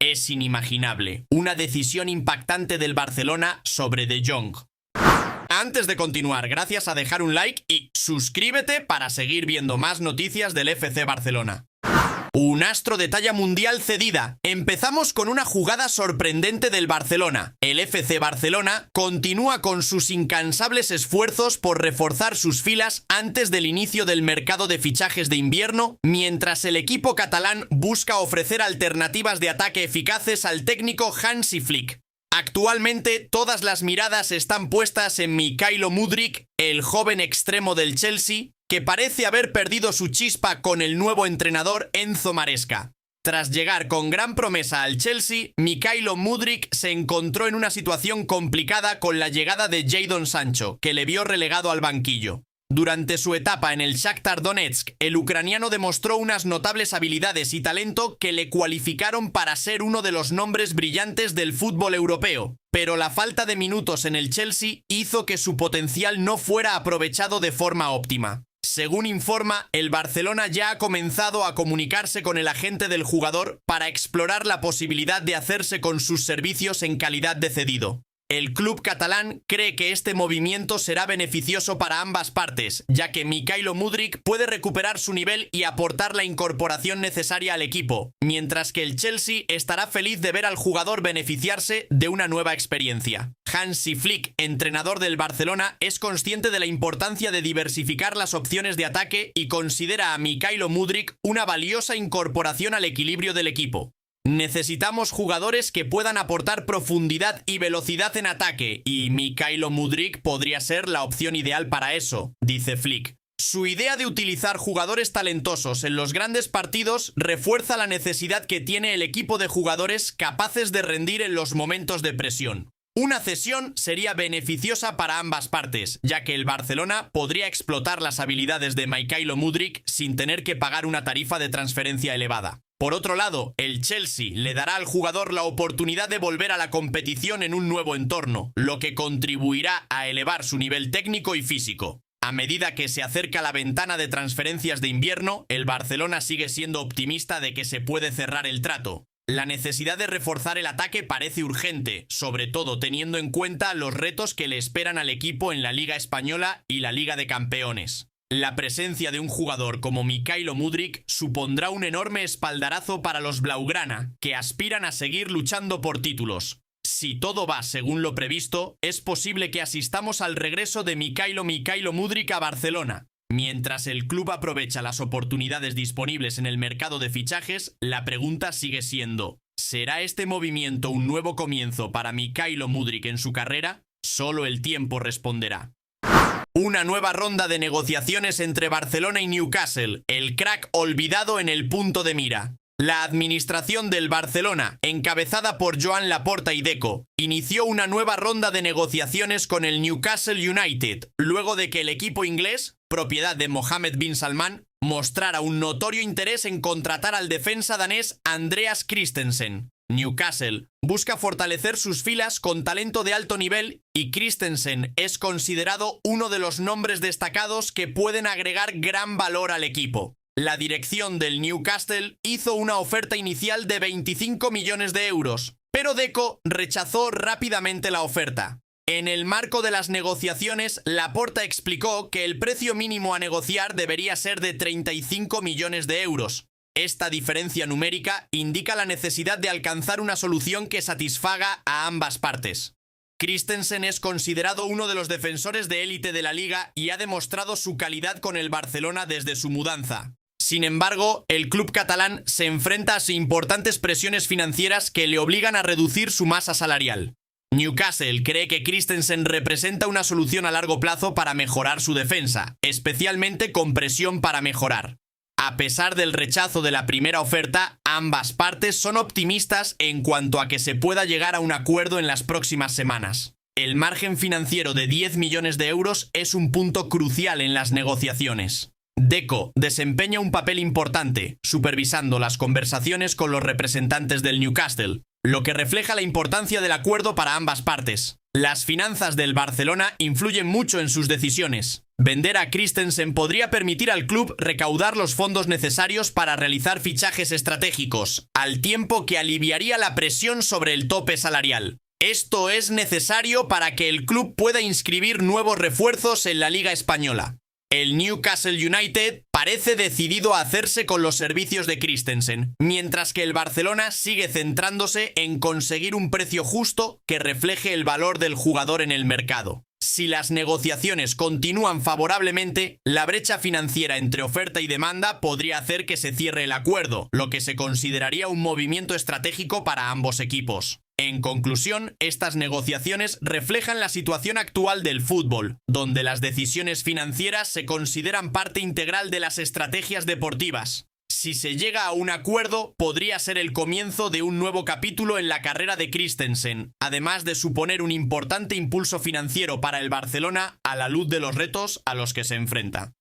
es inimaginable. Una decisión impactante del Barcelona sobre De Jong. Antes de continuar, gracias a dejar un like y suscríbete para seguir viendo más noticias del FC Barcelona. Un astro de talla mundial cedida. Empezamos con una jugada sorprendente del Barcelona. El FC Barcelona continúa con sus incansables esfuerzos por reforzar sus filas antes del inicio del mercado de fichajes de invierno, mientras el equipo catalán busca ofrecer alternativas de ataque eficaces al técnico Hansi Flick. Actualmente todas las miradas están puestas en Mykhailo Mudryk, el joven extremo del Chelsea, que parece haber perdido su chispa con el nuevo entrenador Enzo Maresca. Tras llegar con gran promesa al Chelsea, Mykhailo Mudryk se encontró en una situación complicada con la llegada de Jadon Sancho, que le vio relegado al banquillo. Durante su etapa en el Shakhtar Donetsk, el ucraniano demostró unas notables habilidades y talento que le cualificaron para ser uno de los nombres brillantes del fútbol europeo. Pero la falta de minutos en el Chelsea hizo que su potencial no fuera aprovechado de forma óptima. Según informa, el Barcelona ya ha comenzado a comunicarse con el agente del jugador para explorar la posibilidad de hacerse con sus servicios en calidad de cedido. El club catalán cree que este movimiento será beneficioso para ambas partes, ya que Mykhailo Mudryk puede recuperar su nivel y aportar la incorporación necesaria al equipo, mientras que el Chelsea estará feliz de ver al jugador beneficiarse de una nueva experiencia. Hansi Flick, entrenador del Barcelona, es consciente de la importancia de diversificar las opciones de ataque y considera a Mykhailo Mudryk una valiosa incorporación al equilibrio del equipo. Necesitamos jugadores que puedan aportar profundidad y velocidad en ataque, y Mykhailo Mudryk podría ser la opción ideal para eso, dice Flick. Su idea de utilizar jugadores talentosos en los grandes partidos refuerza la necesidad que tiene el equipo de jugadores capaces de rendir en los momentos de presión. Una cesión sería beneficiosa para ambas partes, ya que el Barcelona podría explotar las habilidades de Mykhailo Mudryk sin tener que pagar una tarifa de transferencia elevada. Por otro lado, el Chelsea le dará al jugador la oportunidad de volver a la competición en un nuevo entorno, lo que contribuirá a elevar su nivel técnico y físico. A medida que se acerca la ventana de transferencias de invierno, el Barcelona sigue siendo optimista de que se puede cerrar el trato. La necesidad de reforzar el ataque parece urgente, sobre todo teniendo en cuenta los retos que le esperan al equipo en la Liga Española y la Liga de Campeones. La presencia de un jugador como Mykhailo Mudryk supondrá un enorme espaldarazo para los blaugrana, que aspiran a seguir luchando por títulos. Si todo va según lo previsto, es posible que asistamos al regreso de Mykhailo Mudryk a Barcelona. Mientras el club aprovecha las oportunidades disponibles en el mercado de fichajes, la pregunta sigue siendo: ¿será este movimiento un nuevo comienzo para Mykhailo Mudryk en su carrera? Solo el tiempo responderá. Una nueva ronda de negociaciones entre Barcelona y Newcastle, el crack olvidado en el punto de mira. La administración del Barcelona, encabezada por Joan Laporta y Deco, inició una nueva ronda de negociaciones con el Newcastle United, luego de que el equipo inglés, propiedad de Mohammed bin Salman, mostrara un notorio interés en contratar al defensa danés Andreas Christensen. Newcastle busca fortalecer sus filas con talento de alto nivel y Christensen es considerado uno de los nombres destacados que pueden agregar gran valor al equipo. La dirección del Newcastle hizo una oferta inicial de 25 millones de euros, pero Deco rechazó rápidamente la oferta. En el marco de las negociaciones, Laporta explicó que el precio mínimo a negociar debería ser de 35 millones de euros. Esta diferencia numérica indica la necesidad de alcanzar una solución que satisfaga a ambas partes. Christensen es considerado uno de los defensores de élite de la liga y ha demostrado su calidad con el Barcelona desde su mudanza. Sin embargo, el club catalán se enfrenta a importantes presiones financieras que le obligan a reducir su masa salarial. Newcastle cree que Christensen representa una solución a largo plazo para mejorar su defensa, especialmente con presión para mejorar. A pesar del rechazo de la primera oferta, ambas partes son optimistas en cuanto a que se pueda llegar a un acuerdo en las próximas semanas. El margen financiero de 10 millones de euros es un punto crucial en las negociaciones. Deco desempeña un papel importante, supervisando las conversaciones con los representantes del Newcastle, lo que refleja la importancia del acuerdo para ambas partes. Las finanzas del Barcelona influyen mucho en sus decisiones. Vender a Christensen podría permitir al club recaudar los fondos necesarios para realizar fichajes estratégicos, al tiempo que aliviaría la presión sobre el tope salarial. Esto es necesario para que el club pueda inscribir nuevos refuerzos en la Liga Española. El Newcastle United parece decidido a hacerse con los servicios de Christensen, mientras que el Barcelona sigue centrándose en conseguir un precio justo que refleje el valor del jugador en el mercado. Si las negociaciones continúan favorablemente, la brecha financiera entre oferta y demanda podría hacer que se cierre el acuerdo, lo que se consideraría un movimiento estratégico para ambos equipos. En conclusión, estas negociaciones reflejan la situación actual del fútbol, donde las decisiones financieras se consideran parte integral de las estrategias deportivas. Si se llega a un acuerdo, podría ser el comienzo de un nuevo capítulo en la carrera de Christensen, además de suponer un importante impulso financiero para el Barcelona a la luz de los retos a los que se enfrenta.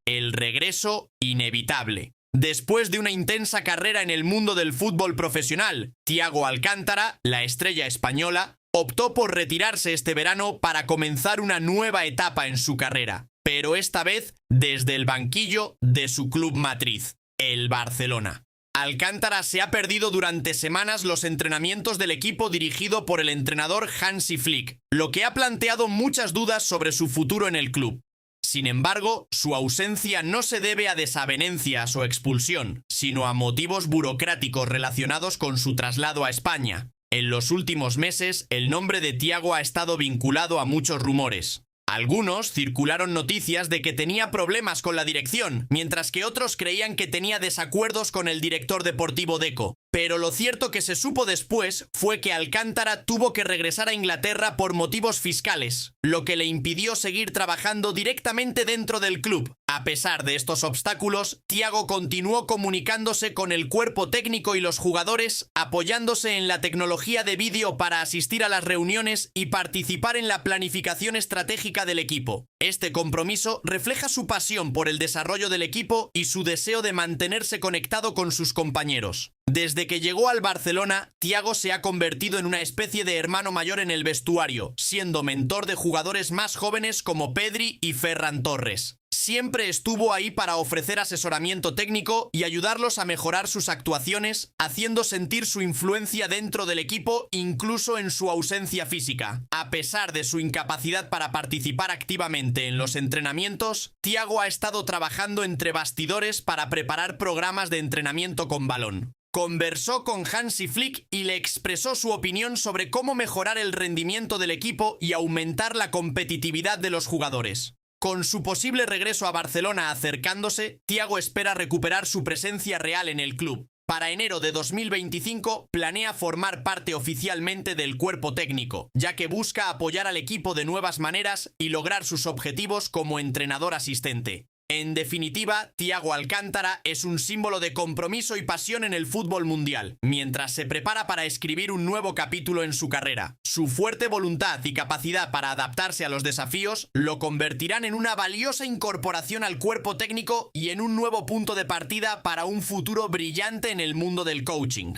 El regreso inevitable. Después de una intensa carrera en el mundo del fútbol profesional, Thiago Alcántara, la estrella española, optó por retirarse este verano para comenzar una nueva etapa en su carrera, pero esta vez desde el banquillo de su club matriz, el Barcelona. Alcántara se ha perdido durante semanas los entrenamientos del equipo dirigido por el entrenador Hansi Flick, lo que ha planteado muchas dudas sobre su futuro en el club. Sin embargo, su ausencia no se debe a desavenencias o expulsión, sino a motivos burocráticos relacionados con su traslado a España. En los últimos meses, el nombre de Thiago ha estado vinculado a muchos rumores. Algunos circularon noticias de que tenía problemas con la dirección, mientras que otros creían que tenía desacuerdos con el director deportivo Deco. Pero lo cierto que se supo después fue que Alcántara tuvo que regresar a Inglaterra por motivos fiscales, lo que le impidió seguir trabajando directamente dentro del club. A pesar de estos obstáculos, Thiago continuó comunicándose con el cuerpo técnico y los jugadores, apoyándose en la tecnología de vídeo para asistir a las reuniones y participar en la planificación estratégica del equipo. Este compromiso refleja su pasión por el desarrollo del equipo y su deseo de mantenerse conectado con sus compañeros. Desde que llegó al Barcelona, Thiago se ha convertido en una especie de hermano mayor en el vestuario, siendo mentor de jugadores más jóvenes como Pedri y Ferran Torres. Siempre estuvo ahí para ofrecer asesoramiento técnico y ayudarlos a mejorar sus actuaciones, haciendo sentir su influencia dentro del equipo incluso en su ausencia física. A pesar de su incapacidad para participar activamente en los entrenamientos, Thiago ha estado trabajando entre bastidores para preparar programas de entrenamiento con balón. Conversó con Hansi Flick y le expresó su opinión sobre cómo mejorar el rendimiento del equipo y aumentar la competitividad de los jugadores. Con su posible regreso a Barcelona acercándose, Thiago espera recuperar su presencia real en el club. Para enero de 2025 planea formar parte oficialmente del cuerpo técnico, ya que busca apoyar al equipo de nuevas maneras y lograr sus objetivos como entrenador asistente. En definitiva, Thiago Alcántara es un símbolo de compromiso y pasión en el fútbol mundial, mientras se prepara para escribir un nuevo capítulo en su carrera. Su fuerte voluntad y capacidad para adaptarse a los desafíos lo convertirán en una valiosa incorporación al cuerpo técnico y en un nuevo punto de partida para un futuro brillante en el mundo del coaching.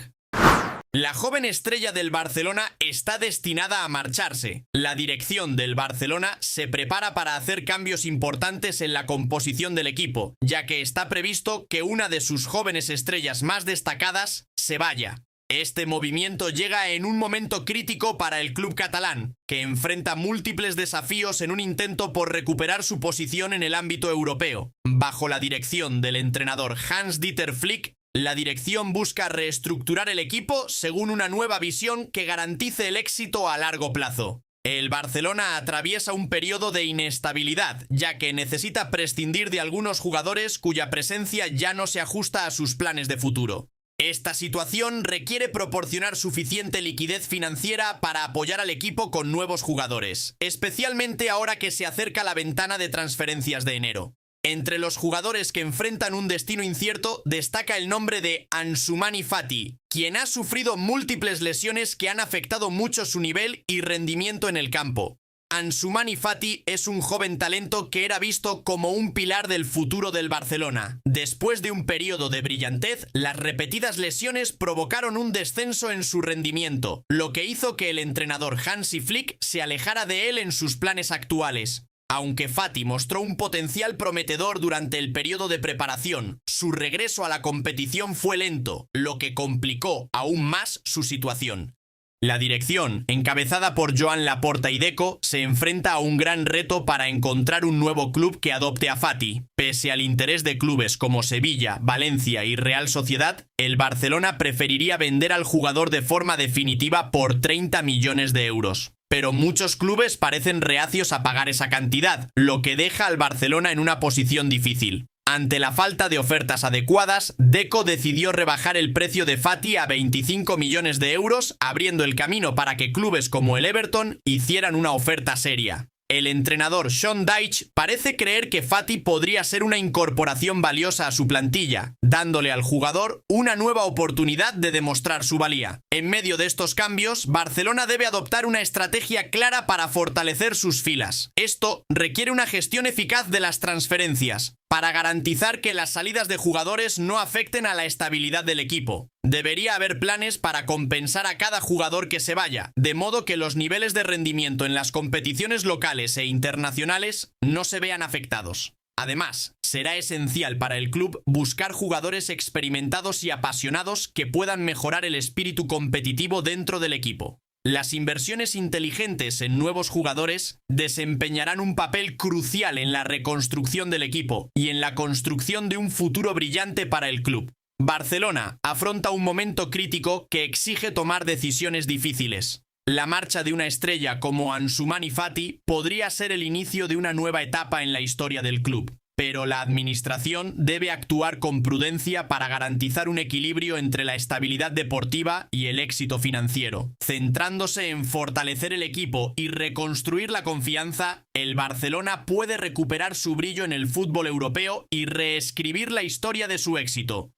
La joven estrella del Barcelona está destinada a marcharse. La dirección del Barcelona se prepara para hacer cambios importantes en la composición del equipo, ya que está previsto que una de sus jóvenes estrellas más destacadas se vaya. Este movimiento llega en un momento crítico para el club catalán, que enfrenta múltiples desafíos en un intento por recuperar su posición en el ámbito europeo. Bajo la dirección del entrenador Hans-Dieter Flick, la dirección busca reestructurar el equipo según una nueva visión que garantice el éxito a largo plazo. El Barcelona atraviesa un periodo de inestabilidad, ya que necesita prescindir de algunos jugadores cuya presencia ya no se ajusta a sus planes de futuro. Esta situación requiere proporcionar suficiente liquidez financiera para apoyar al equipo con nuevos jugadores, especialmente ahora que se acerca la ventana de transferencias de enero. Entre los jugadores que enfrentan un destino incierto destaca el nombre de Ansu Fati, quien ha sufrido múltiples lesiones que han afectado mucho su nivel y rendimiento en el campo. Ansu Fati es un joven talento que era visto como un pilar del futuro del Barcelona. Después de un periodo de brillantez, las repetidas lesiones provocaron un descenso en su rendimiento, lo que hizo que el entrenador Hansi Flick se alejara de él en sus planes actuales. Aunque Fati mostró un potencial prometedor durante el periodo de preparación, su regreso a la competición fue lento, lo que complicó aún más su situación. La dirección, encabezada por Joan Laporta y Deco, se enfrenta a un gran reto para encontrar un nuevo club que adopte a Fati. Pese al interés de clubes como Sevilla, Valencia y Real Sociedad, el Barcelona preferiría vender al jugador de forma definitiva por 30 millones de euros. Pero muchos clubes parecen reacios a pagar esa cantidad, lo que deja al Barcelona en una posición difícil. Ante la falta de ofertas adecuadas, Deco decidió rebajar el precio de Fati a 25 millones de euros, abriendo el camino para que clubes como el Everton hicieran una oferta seria. El entrenador Sean Dyche parece creer que Fati podría ser una incorporación valiosa a su plantilla, dándole al jugador una nueva oportunidad de demostrar su valía. En medio de estos cambios, Barcelona debe adoptar una estrategia clara para fortalecer sus filas. Esto requiere una gestión eficaz de las transferencias, para garantizar que las salidas de jugadores no afecten a la estabilidad del equipo. Debería haber planes para compensar a cada jugador que se vaya, de modo que los niveles de rendimiento en las competiciones locales e internacionales no se vean afectados. Además, será esencial para el club buscar jugadores experimentados y apasionados que puedan mejorar el espíritu competitivo dentro del equipo. Las inversiones inteligentes en nuevos jugadores desempeñarán un papel crucial en la reconstrucción del equipo y en la construcción de un futuro brillante para el club. Barcelona afronta un momento crítico que exige tomar decisiones difíciles. La marcha de una estrella como Ansu Fati podría ser el inicio de una nueva etapa en la historia del club. Pero la administración debe actuar con prudencia para garantizar un equilibrio entre la estabilidad deportiva y el éxito financiero. Centrándose en fortalecer el equipo y reconstruir la confianza, el Barcelona puede recuperar su brillo en el fútbol europeo y reescribir la historia de su éxito.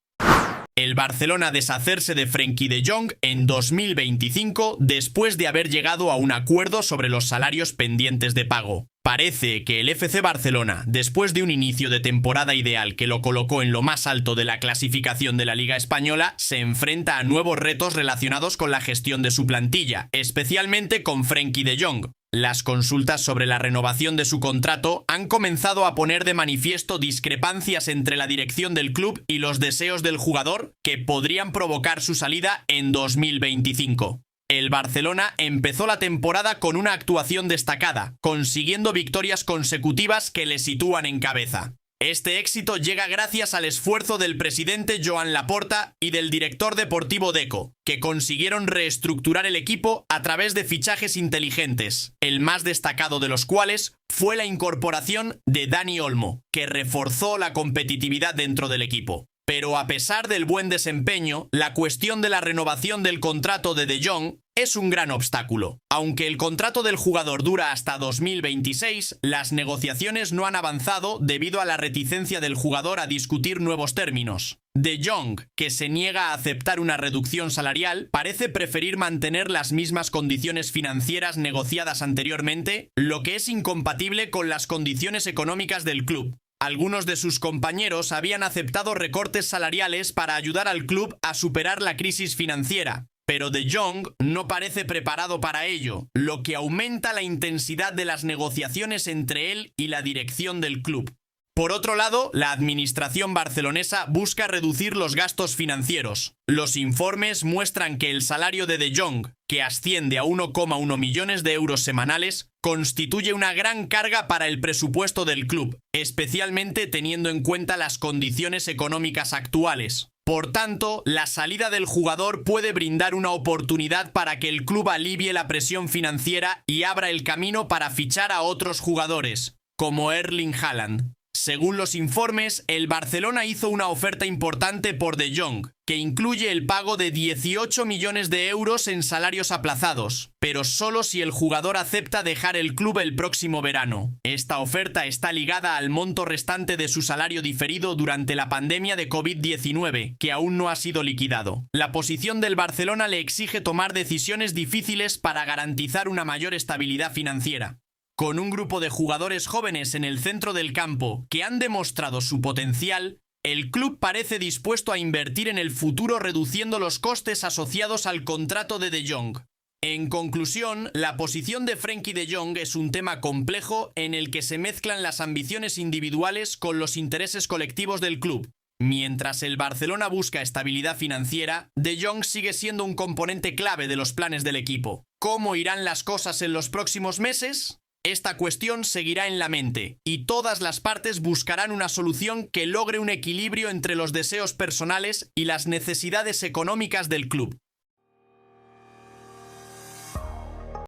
El Barcelona deshacerse de Frenkie de Jong en 2025 después de haber llegado a un acuerdo sobre los salarios pendientes de pago. Parece que el FC Barcelona, después de un inicio de temporada ideal que lo colocó en lo más alto de la clasificación de la Liga Española, se enfrenta a nuevos retos relacionados con la gestión de su plantilla, especialmente con Frenkie de Jong. Las consultas sobre la renovación de su contrato han comenzado a poner de manifiesto discrepancias entre la dirección del club y los deseos del jugador que podrían provocar su salida en 2025. El Barcelona empezó la temporada con una actuación destacada, consiguiendo victorias consecutivas que le sitúan en cabeza. Este éxito llega gracias al esfuerzo del presidente Joan Laporta y del director deportivo Deco, que consiguieron reestructurar el equipo a través de fichajes inteligentes, el más destacado de los cuales fue la incorporación de Dani Olmo, que reforzó la competitividad dentro del equipo. Pero a pesar del buen desempeño, la cuestión de la renovación del contrato de Jong es un gran obstáculo. Aunque el contrato del jugador dura hasta 2026, las negociaciones no han avanzado debido a la reticencia del jugador a discutir nuevos términos. De Jong, que se niega a aceptar una reducción salarial, parece preferir mantener las mismas condiciones financieras negociadas anteriormente, lo que es incompatible con las condiciones económicas del club. Algunos de sus compañeros habían aceptado recortes salariales para ayudar al club a superar la crisis financiera, pero De Jong no parece preparado para ello, lo que aumenta la intensidad de las negociaciones entre él y la dirección del club. Por otro lado, la administración barcelonesa busca reducir los gastos financieros. Los informes muestran que el salario de Jong, que asciende a 1,1 millones de euros semanales, constituye una gran carga para el presupuesto del club, especialmente teniendo en cuenta las condiciones económicas actuales. Por tanto, la salida del jugador puede brindar una oportunidad para que el club alivie la presión financiera y abra el camino para fichar a otros jugadores, como Erling Haaland. Según los informes, el Barcelona hizo una oferta importante por De Jong, que incluye el pago de 18 millones de euros en salarios aplazados, pero solo si el jugador acepta dejar el club el próximo verano. Esta oferta está ligada al monto restante de su salario diferido durante la pandemia de COVID-19, que aún no ha sido liquidado. La posición del Barcelona le exige tomar decisiones difíciles para garantizar una mayor estabilidad financiera. Con un grupo de jugadores jóvenes en el centro del campo que han demostrado su potencial, el club parece dispuesto a invertir en el futuro reduciendo los costes asociados al contrato de Jong. En conclusión, la posición de Frenkie de Jong es un tema complejo en el que se mezclan las ambiciones individuales con los intereses colectivos del club. Mientras el Barcelona busca estabilidad financiera, De Jong sigue siendo un componente clave de los planes del equipo. ¿Cómo irán las cosas en los próximos meses? Esta cuestión seguirá en la mente, y todas las partes buscarán una solución que logre un equilibrio entre los deseos personales y las necesidades económicas del club.